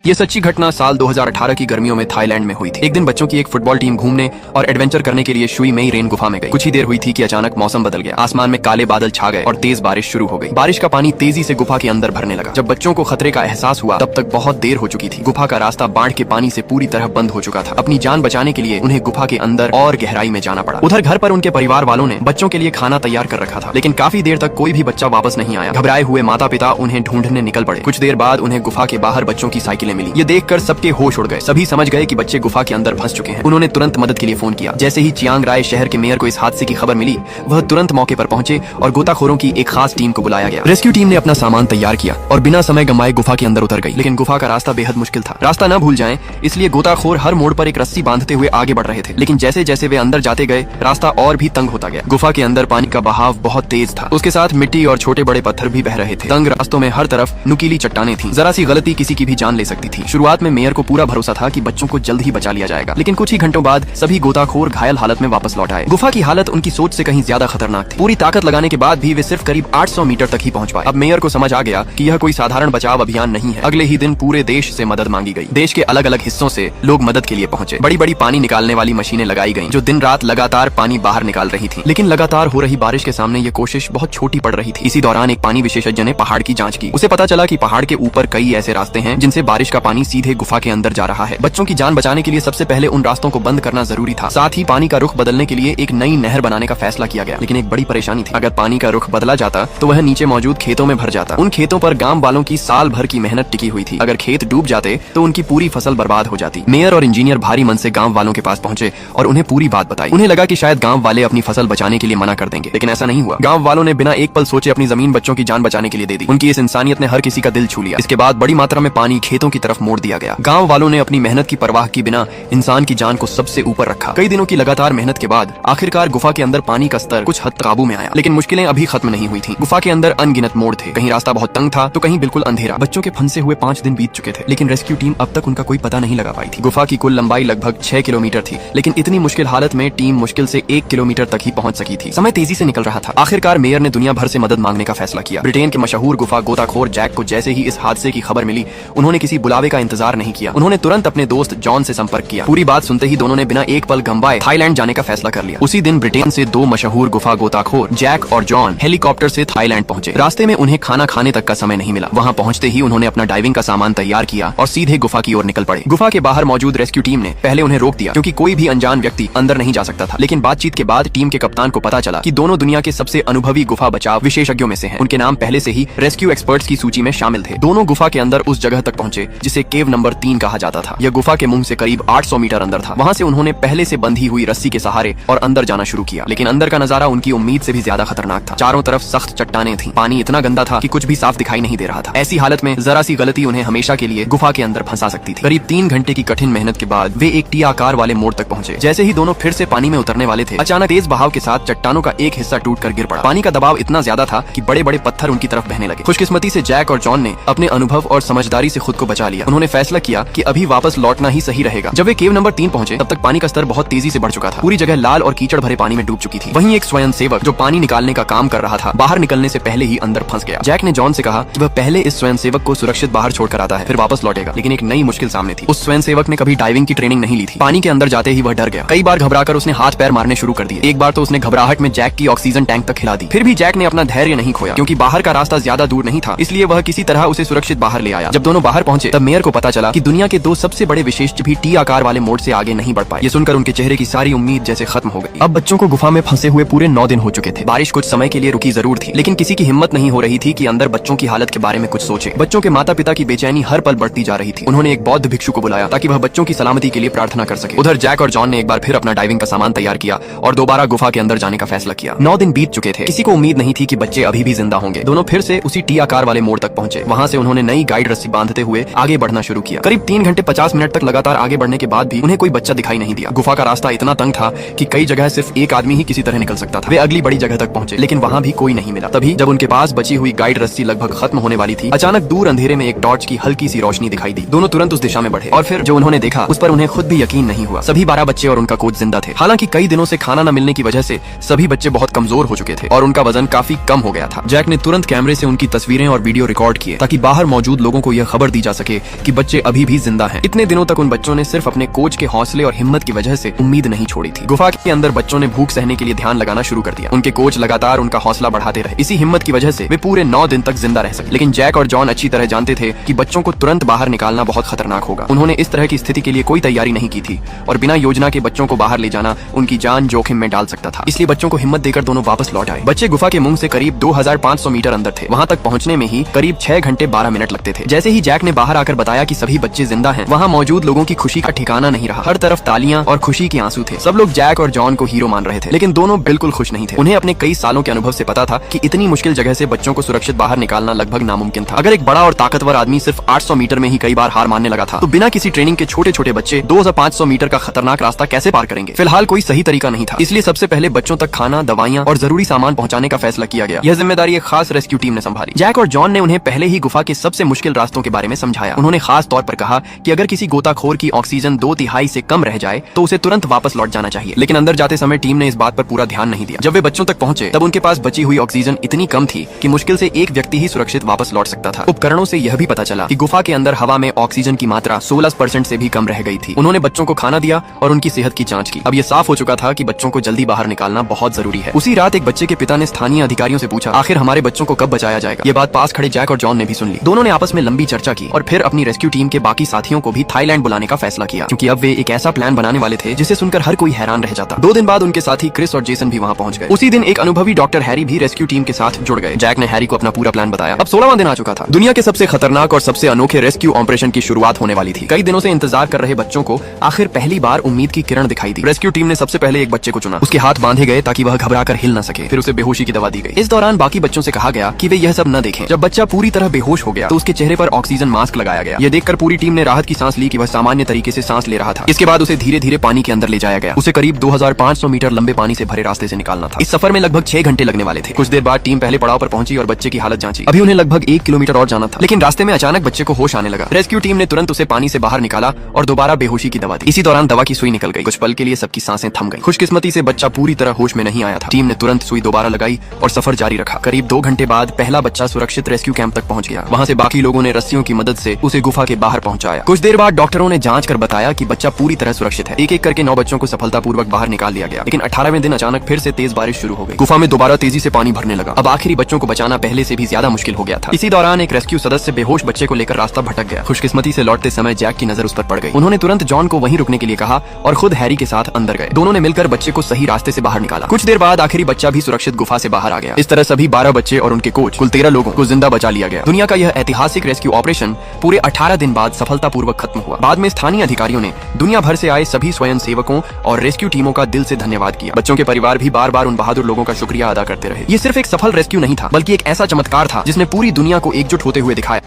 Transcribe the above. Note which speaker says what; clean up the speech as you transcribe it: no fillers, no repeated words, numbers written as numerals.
Speaker 1: ये सच्ची घटना साल 2018 की गर्मियों में थाईलैंड में हुई थी। एक दिन बच्चों की एक फुटबॉल टीम घूमने और एडवेंचर करने के लिए शुई मेई रेन गुफा में गई। कुछ ही देर हुई थी कि अचानक मौसम बदल गया। आसमान में काले बादल छा गए और तेज बारिश शुरू हो गई। बारिश का पानी तेजी से गुफा के अंदर भरने लगा। जब बच्चों को खतरे का एहसास हुआ तब तक बहुत देर हो चुकी थी। गुफा का रास्ता बाढ़ के पानी से पूरी तरह बंद हो चुका था। अपनी जान बचाने के लिए उन्हें गुफा के अंदर और गहराई में जाना पड़ा। उधर घर पर उनके परिवार वालों ने बच्चों के लिए खाना तैयार कर रखा था, लेकिन काफी देर तक कोई भी बच्चा वापस नहीं आया। घबराए हुए माता पिता उन्हें ढूंढने निकल पड़े। कुछ देर बाद उन्हें गुफा के बाहर बच्चों की साइकिलें मिली। ये देखकर सबके होश उड़ गए। सभी समझ गए कि बच्चे गुफा के अंदर फंस चुके हैं। उन्होंने तुरंत मदद के लिए फोन किया। जैसे ही चियांग राय शहर के मेयर को इस हादसे की खबर मिली, वह तुरंत मौके पर पहुंचे और गोताखोरों की एक खास टीम को बुलाया गया। रेस्क्यू टीम ने अपना सामान तैयार किया और बिना समय गंवाए गुफा के अंदर उतर गई। लेकिन गुफा का रास्ता बेहद मुश्किल था। रास्ता न भूल जाएं, इसलिए गोताखोर हर मोड़ पर एक रस्सी बांधते हुए आगे बढ़ रहे थे। लेकिन जैसे जैसे वे अंदर जाते गए, रास्ता और भी तंग होता गया। गुफा के अंदर पानी का बहाव बहुत तेज था। उसके साथ मिट्टी और छोटे बड़े पत्थर भी बह रहे थे। तंग रास्तों में हर तरफ नुकीली चट्टानें थीं। जरा सी गलती किसी की भी जान ले सकती थी। शुरुआत में मेयर को पूरा भरोसा था कि बच्चों को जल्द ही बचा लिया जाएगा, लेकिन कुछ ही घंटों बाद सभी गोताखोर घायल हालत में वापस लौट आए। गुफा की हालत उनकी सोच से कहीं ज्यादा खतरनाक थी। पूरी ताकत लगाने के बाद भी वे सिर्फ करीब 800 मीटर तक ही पहुंच पाए। अब मेयर को समझ आ गया कि यह कोई साधारण बचाव अभियान नहीं है। अगले ही दिन पूरे देश से मदद मांगी गई। देश के अलग अलग हिस्सों से लोग मदद के लिए पहुंचे। बड़ी बड़ी पानी निकालने वाली मशीनें लगाई गईं, जो दिन रात लगातार पानी बाहर निकाल रही थी। लेकिन लगातार हो रही बारिश के सामने ये कोशिश बहुत छोटी पड़ रही थी। इसी दौरान एक पानी विशेषज्ञ ने पहाड़ की जांच की। उसे पता चला कि पहाड़ के ऊपर कई ऐसे रास्ते हैं जिनसे बारिश का पानी सीधे गुफा के अंदर जा रहा है। बच्चों की जान बचाने के लिए सबसे पहले उन रास्तों को बंद करना जरूरी था। साथ ही पानी का रुख बदलने के लिए एक नई नहर बनाने का फैसला किया गया। लेकिन एक बड़ी परेशानी थी। अगर पानी का रुख बदला जाता तो वह नीचे मौजूद खेतों में भर जाता। उन खेतों पर गांव वालों की साल भर की मेहनत टिकी हुई थी। अगर खेत डूब जाते तो उनकी पूरी फसल बर्बाद हो जाती। मेयर और इंजीनियर भारी मन से गांव वालों के पास पहुंचे और उन्हें पूरी बात बताई। उन्हें लगा कि शायद गांव वाले अपनी फसल बचाने के लिए मना कर देंगे, लेकिन ऐसा नहीं हुआ। गांव वालों ने बिना एक पल सोचे अपनी जमीन बच्चों की जान बचाने के लिए दे दी। उनकी इस इंसानियत ने हर किसी का दिल छू लिया। इसके बाद बड़ी मात्रा में पानी खेतों की तरफ मोड़ दिया गया। गांव वालों ने अपनी मेहनत की परवाह की बिना इंसान की जान को सबसे ऊपर रखा। कई दिनों की लगातार मेहनत के बाद आखिरकार गुफा के अंदर पानी का स्तर कुछ हद काबू में आया। लेकिन मुश्किलें अभी खत्म नहीं हुई थीं। गुफा के अंदर अनगिनत मोड़ थे। कहीं रास्ता बहुत तंग था तो कहीं बिल्कुल अंधेरा। बच्चों के फंसे हुए 5 दिन बीत चुके थे, लेकिन रेस्क्यू टीम अब तक उनका कोई पता नहीं लगा पाई थी। गुफा की कुल लंबाई लगभग 6 किलोमीटर थी, लेकिन इतनी मुश्किल हालत में टीम मुश्किल से 1 किलोमीटर तक ही पहुंच सकी थी। समय तेजी से निकल रहा था। आखिरकार मेयर ने दुनिया भर से मदद मांगने का फैसला किया। ब्रिटेन के मशहूर गुफा गोताखोर जैक को जैसे ही इस हादसे की खबर मिली, उन्होंने किसी बुलावे का इंतजार नहीं किया। उन्होंने तुरंत अपने दोस्त जॉन से संपर्क किया। पूरी बात सुनते ही दोनों ने बिना एक पल गंवाए थाईलैंड जाने का फैसला कर लिया। उसी दिन ब्रिटेन से 2 मशहूर गुफा गोताखोर जैक और जॉन हेलीकॉप्टर से थाईलैंड पहुंचे। रास्ते में उन्हें खाना खाने तक का समय नहीं मिला। वहां पहुंचते ही उन्होंने अपना डाइविंग का सामान तैयार किया और सीधे गुफा की ओर निकल पड़े। गुफा के बाहर मौजूद रेस्क्यू टीम ने पहले उन्हें रोक दिया, क्योंकि कोई भी अनजान व्यक्ति अंदर नहीं जा सकता था। लेकिन बातचीत के बाद टीम के कप्तान को पता चला कि दोनों दुनिया के सबसे अनुभवी गुफा बचाव विशेषज्ञों में से हैं। उनके नाम पहले से ही रेस्क्यू एक्सपर्ट्स की सूची में शामिल थे। दोनों गुफा के अंदर उस जगह तक पहुंचे जिसे केव नंबर 3 कहा जाता था। यह गुफा के मुंह से करीब 800 मीटर अंदर था। वहां से उन्होंने पहले से बंधी हुई रस्सी के सहारे और अंदर जाना शुरू किया। लेकिन अंदर का नजारा उनकी उम्मीद से भी ज्यादा खतरनाक था। चारों तरफ सख्त चट्टानें थीं। पानी इतना गंदा था कि कुछ भी साफ दिखाई नहीं दे रहा था। ऐसी हालत में जरा सी गलती उन्हें हमेशा के लिए गुफा के अंदर फंसा सकती थी। करीब 3 घंटे की कठिन मेहनत के बाद वे एक टी आकार वाले मोड़ तक पहुंचे। जैसे ही दोनों फिर से पानी में उतरने वाले थे, अचानक तेज बहाव के साथ चट्टानों का एक हिस्सा टूटकर गिर पड़ा। पानी का दबाव इतना ज्यादा था कि बड़े बड़े पत्थर उनकी तरफ बहने लगे। खुशकिस्मती से जैक और जॉन ने अपने अनुभव और समझदारी से खुद को बचा लिया। उन्होंने फैसला किया कि अभी वापस लौटना ही सही रहेगा। जब वे केव नंबर 3 पहुंचे, तब तक पानी का स्तर बहुत तेजी से बढ़ चुका था। पूरी जगह लाल और कीचड़ भरे पानी में डूब चुकी थी। वहीं एक स्वयं सेवक जो पानी निकालने का काम कर रहा था, बाहर निकलने से पहले ही अंदर फंस गया। जैक ने जॉन से कहा कि वह पहले इस स्वयं सेवक को सुरक्षित बाहर छोड़कर आता है, फिर वापस लौटेगा। लेकिन एक नई मुश्किल सामने थी। उस स्वयं सेवक ने कभी डाइविंग की ट्रेनिंग नहीं ली थी। पानी के अंदर जाते ही वह डर गया। कई बार घबराकर उसने हाथ पैर मारने शुरू कर दिए। एक बार तो उसने घबराहट में जैक की ऑक्सीजन टैंक तक हिला दी। फिर भी जैक ने अपना धैर्य नहीं खोया, क्योंकि बाहर का रास्ता ज्यादा दूर नहीं था। इसलिए वह किसी तरह उसे सुरक्षित बाहर ले आया। जब दोनों बाहर पहुंचे, तब मेयर को पता चला कि दुनिया के 2 सबसे बड़े विशेषज्ञ भी टी आकार वाले मोड़ से आगे नहीं बढ़ पाए। ये सुनकर उनके चेहरे की सारी उम्मीद जैसे खत्म हो गई। अब बच्चों को गुफा में फंसे हुए पूरे 9 दिन हो चुके थे। बारिश कुछ समय के लिए रुकी जरूर थी, लेकिन किसी की हिम्मत नहीं हो रही थी कि अंदर बच्चों की हालत के बारे में कुछ सोचे। बच्चों के माता पिता की बेचैनी हर पल बढ़ती जा रही थी। उन्होंने एक बौद्ध भिक्षु को बुलाया ताकि वह बच्चों की सलामती के लिए प्रार्थना कर सके। उधर जैक और जॉन ने एक बार फिर अपना डाइविंग का सामान तैयार किया और दोबारा गुफा के अंदर जाने का फैसला किया। 9 दिन बीत चुके थे। किसी को उम्मीद नहीं थी कि बच्चे अभी भी जिंदा होंगे। दोनों फिर से उसी टी आकार वाले मोड़ तक पहुंचे। वहां से उन्होंने नई गाइड रस्सी बांधते हुए आगे बढ़ना शुरू किया। करीब 3 घंटे 50 मिनट तक लगातार आगे बढ़ने के बाद भी उन्हें कोई बच्चा दिखाई नहीं दिया। गुफा का रास्ता इतना तंग था कि कई जगह सिर्फ एक आदमी ही किसी तरह निकल सकता था। वे अगली बड़ी जगह तक पहुंचे, लेकिन वहां भी कोई नहीं मिला। तभी जब उनके पास बची हुई गाइड रस्सी लगभग खत्म होने वाली थी, अचानक दूर अंधेरे में एक टॉर्च की हल्की सी रोशनी दिखाई दी। दोनों तुरंत उस दिशा में बढ़े और फिर जो उन्होंने देखा उस पर उन्हें खुद भी यकीन नहीं हुआ। सभी 12 बच्चे और उनका कोच जिंदा थे। हालांकि कई दिनों से खाना न मिलने की वजह से सभी बच्चे बहुत कमजोर हो चुके थे और उनका वजन काफी कम हो गया था। जैक ने तुरंत कैमरे से उनकी तस्वीरें और वीडियो रिकॉर्ड किए ताकि बाहर मौजूद लोगों को यह खबर दी जा सके सके कि बच्चे अभी भी जिंदा हैं। इतने दिनों तक उन बच्चों ने सिर्फ अपने कोच के हौसले और हिम्मत की वजह से उम्मीद नहीं छोड़ी थी। गुफा के अंदर बच्चों ने भूख सहने के लिए ध्यान लगाना शुरू कर दिया। उनके कोच लगातार उनका हौसला बढ़ाते रहे। इसी हिम्मत की वजह से वे पूरे 9 दिन तक जिंदा रह सके। लेकिन जैक और जॉन अच्छी तरह जानते थे कि बच्चों को तुरंत बाहर निकालना बहुत खतरनाक होगा। उन्होंने इस तरह की स्थिति के लिए कोई तैयारी नहीं की थी और बिना योजना के बच्चों को बाहर ले जाना उनकी जान जोखिम में डाल सकता था। इसलिए बच्चों को हिम्मत देकर दोनों वापस लौट आए। बच्चे गुफा के मुंह से करीब 2500 मीटर अंदर थे। वहां तक पहुंचने में ही करीब 6 घंटे 12 मिनट लगते थे। जैसे ही जैक ने बाहर आकर बताया कि सभी बच्चे जिंदा हैं, वहां मौजूद लोगों की खुशी का ठिकाना नहीं रहा। हर तरफ तालियां और खुशी के आंसू थे। सब लोग जैक और जॉन को हीरो मान रहे थे, लेकिन दोनों बिल्कुल खुश नहीं थे। उन्हें अपने कई सालों के अनुभव से पता था कि इतनी मुश्किल जगह से बच्चों को सुरक्षित बाहर निकालना लगभग नामुमकिन था। अगर एक बड़ा और ताकतवर आदमी सिर्फ 800 मीटर में ही कई बार हार मानने लगा था, तो बिना किसी ट्रेनिंग के छोटे छोटे बच्चे 2500 मीटर का खतरनाक रास्ता कैसे पार करेंगे। फिलहाल कोई सही तरीका नहीं था, इसलिए सबसे पहले बच्चों तक खाना, दवाइयां और जरूरी सामान पहुंचाने का फैसला किया गया। यह जिम्मेदारी एक खास रेस्क्यू टीम ने संभाली। जैक और जॉन ने उन्हें पहले ही गुफा के सबसे मुश्किल रास्तों के बारे में समझाया। उन्होंने खास तौर पर कहा कि अगर किसी गोताखोर की ऑक्सीजन 2/3 से कम रह जाए तो उसे तुरंत वापस लौट जाना चाहिए। लेकिन अंदर जाते समय टीम ने इस बात पर पूरा ध्यान नहीं दिया। जब वे बच्चों तक पहुंचे तब उनके पास बची हुई ऑक्सीजन इतनी कम थी कि मुश्किल से एक व्यक्ति ही सुरक्षित वापस लौट सकता था। उपकरणों से यह भी पता चला कि गुफा के अंदर हवा में ऑक्सीजन की मात्रा 16% से भी कम रह गई थी। उन्होंने बच्चों को खाना दिया और उनकी सेहत की जांच की। अब यह साफ हो चुका था कि बच्चों को जल्दी बाहर निकालना बहुत जरूरी है। उसी रात एक बच्चे के पिता ने स्थानीय अधिकारियों से पूछा, आखिर हमारे बच्चों को कब बचाया जाएगा। ये बात पास खड़े जैक और जॉन ने भी सुन ली। दोनों ने आपस में लंबी चर्चा की और फिर अपनी रेस्क्यू टीम के बाकी साथियों को भी थाईलैंड बुलाने का फैसला किया, क्योंकि अब वे एक ऐसा प्लान बनाने वाले थे जिसे सुनकर हर कोई हैरान रह जाता। 2 दिन बाद उनके साथी क्रिस और जेसन भी वहां पहुंच गए। उसी दिन एक अनुभवी डॉक्टर हैरी भी रेस्क्यू टीम के साथ जुड़ गए। जैक ने हैरी को अपना पूरा प्लान बताया। अब 16वां दिन आ चुका था। दुनिया के सबसे खतरनाक और सबसे अनोखे रेस्क्यू ऑपरेशन की शुरुआत होने वाली थी। कई दिनों से इंतजार कर रहे बच्चों को आखिर पहली बार उम्मीद की किरण दिखाई दी। रेस्क्यू टीम ने सबसे पहले एक बच्चे को चुना। उसके हाथ बांधे गए ताकि वह घबराकर हिल न सके। फिर उसे बेहोशी की दवा दी गई। इस दौरान बाकी बच्चों से कहा गया कि वे यह सब न देखें। जब बच्चा पूरी तरह बेहोश हो गया तो उसके चेहरे पर ऑक्सीजन मास्क लगाया गया। यह देखकर पूरी टीम ने राहत की सांस ली कि वह सामान्य तरीके से सांस ले रहा था। इसके बाद उसे धीरे धीरे पानी के अंदर ले जाया गया। उसे करीब 2500 मीटर लंबे पानी से भरे रास्ते से निकालना था। इस सफर में लगभग 6 घंटे लगने वाले थे। कुछ देर बाद टीम पहले पड़ाव पर पहुंची और बच्चे की हालत जांची। अभी उन्हें लगभग 1 किलोमीटर और जाना था, लेकिन रास्ते में अचानक बच्चे को होश आने लगा। रेस्क्यू टीम ने तुरंत उसे पानी से बाहर निकाला और दोबारा बेहोशी की दवा दी। इसी दौरान दवा की सुई निकल गई। कुछ पल के लिए सबकी सांसें थम गई। खुशकिस्मती से बच्चा पूरी तरह होश में नहीं आया था। टीम ने तुरंत सुई दोबारा लगाई और सफर जारी रखा। करीब 2 घंटे बाद पहला बच्चा सुरक्षित रेस्क्यू कैंप तक पहुंच गया। वहां से बाकी लोगों ने रस्सियों की मदद से उसे गुफा के बाहर पहुंचाया। कुछ देर बाद डॉक्टरों ने जांच कर बताया कि बच्चा पूरी तरह सुरक्षित है। एक एक करके 9 बच्चों को सफलतापूर्वक बाहर निकाल लिया गया। लेकिन 18वें दिन अचानक फिर से तेज बारिश शुरू हो गई। गुफा में दोबारा तेजी से पानी भरने लगा। अब आखिरी बच्चों को बचाना पहले से भी ज्यादा मुश्किल हो गया था। इसी दौरान एक रेस्क्यू सदस्य बेहोश बच्चे को लेकर रास्ता भटक गया। खुशकिस्मती से लौटते समय जैक की नजर उस पर पड़ गई। उन्होंने तुरंत जॉन को वहीं रुकने के लिए कहा और खुद हैरी के साथ अंदर गए। दोनों ने मिलकर बच्चे को सही रास्ते से बाहर निकाला। कुछ देर बाद आखिरी बच्चा भी सुरक्षित गुफा से बाहर आ गया। इस तरह सभी 12 बच्चे और उनके कोच कुल 13 लोगों को जिंदा बचा लिया गया। दुनिया का यह ऐतिहासिक रेस्क्यू ऑपरेशन पूरे 18 दिन बाद सफलतापूर्वक खत्म हुआ। बाद में स्थानीय अधिकारियों ने दुनिया भर से आए सभी स्वयं सेवकों और रेस्क्यू टीमों का दिल से धन्यवाद किया। बच्चों के परिवार भी बार बार उन बहादुर लोगों का शुक्रिया अदा करते रहे। ये सिर्फ एक सफल रेस्क्यू नहीं था, बल्कि एक ऐसा चमत्कार था जिसने पूरी दुनिया को एकजुट होते हुए दिखाया।